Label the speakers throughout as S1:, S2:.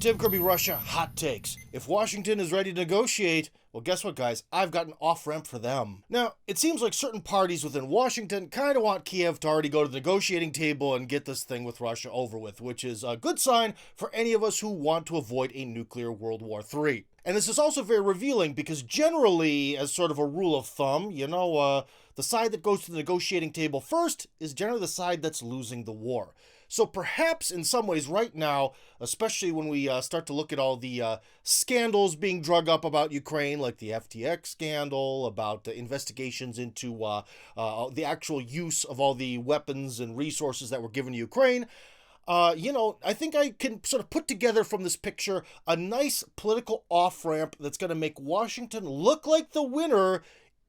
S1: Tim Kirby Russia hot takes. If Washington is ready to negotiate, well, guess what, guys? I've got an off-ramp for them. Now, it seems like certain parties within Washington kind of want Kiev to already go to the negotiating table and get this thing with Russia over with, which is a good sign for any of us who want to avoid a nuclear World War III. And this is also very revealing because generally, as sort of a rule of thumb, the side that goes to the negotiating table first is generally the side that's losing the war. So perhaps in some ways right now, especially when we start to look at all the scandals being drug up about Ukraine, like the FTX scandal, about investigations into the actual use of all the weapons and resources that were given to Ukraine, I think I can sort of put together from this picture a nice political off-ramp that's going to make Washington look like the winner,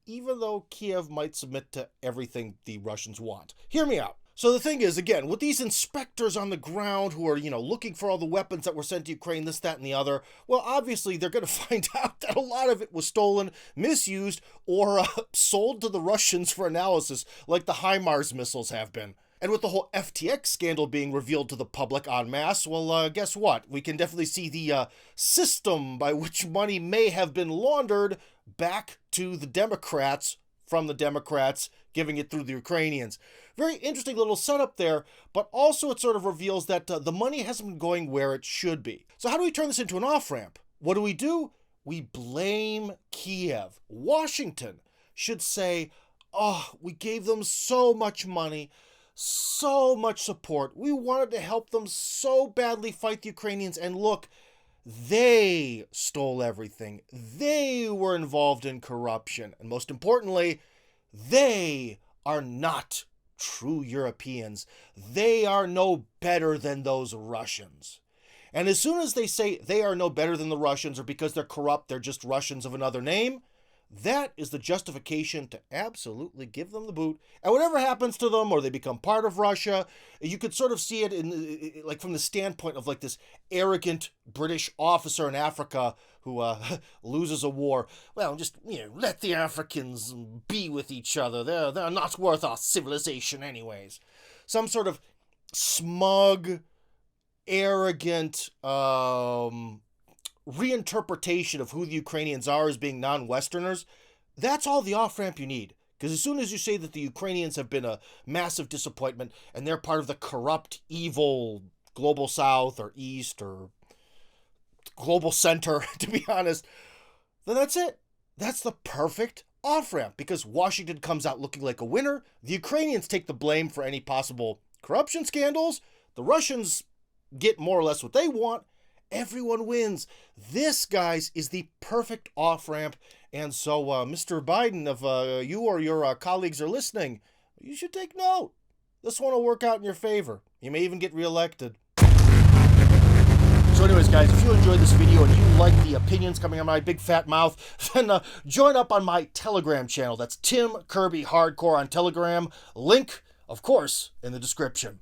S1: even though Kiev might submit to everything the Russians want. Hear me out. So the thing is, again, with these inspectors on the ground who are, looking for all the weapons that were sent to Ukraine, this, that, and the other, well, obviously they're going to find out that a lot of it was stolen, misused, or sold to the Russians for analysis, like the HIMARS missiles have been. And with the whole FTX scandal being revealed to the public en masse, well, guess what? We can definitely see the system by which money may have been laundered back to the Democrats, from the Democrats, giving it through the Ukrainians. Very interesting little setup there, but also it sort of reveals that the money hasn't been going where it should be. So how do we turn this into an off-ramp? What do? We blame Kiev. Washington should say, oh, we gave them so much money, so much support. We wanted to help them so badly fight the Ukrainians, and look, they stole everything. They were involved in corruption. And most importantly, they are not true Europeans. They are no better than those Russians. And as soon as they say they are no better than the Russians, or because they're corrupt, they're just Russians of another name, that is the justification to absolutely give them the boot. And whatever happens to them, or they become part of Russia, you could sort of see it in, like, from the standpoint of like this arrogant British officer in Africa who loses a war. Well, just let the Africans be with each other. They're not worth our civilization, anyways. Some sort of smug, arrogant, reinterpretation of who the Ukrainians are as being non-Westerners. That's all the off-ramp you need. Because as soon as you say that the Ukrainians have been a massive disappointment and they're part of the corrupt, evil global South or East or global center, to be honest, then that's it. That's the perfect off-ramp, because Washington comes out looking like a winner. The Ukrainians take the blame for any possible corruption scandals. The Russians get more or less what they want. Everyone wins. This, guys, is the perfect off-ramp. And so, Mr. Biden, if you or your colleagues are listening, you should take note. This one will work out in your favor. You may even get reelected. So anyways, guys, if you enjoyed this video and you like the opinions coming out of my big fat mouth, then join up on my Telegram channel. That's Tim Kirby Hardcore on Telegram. Link, of course, in the description.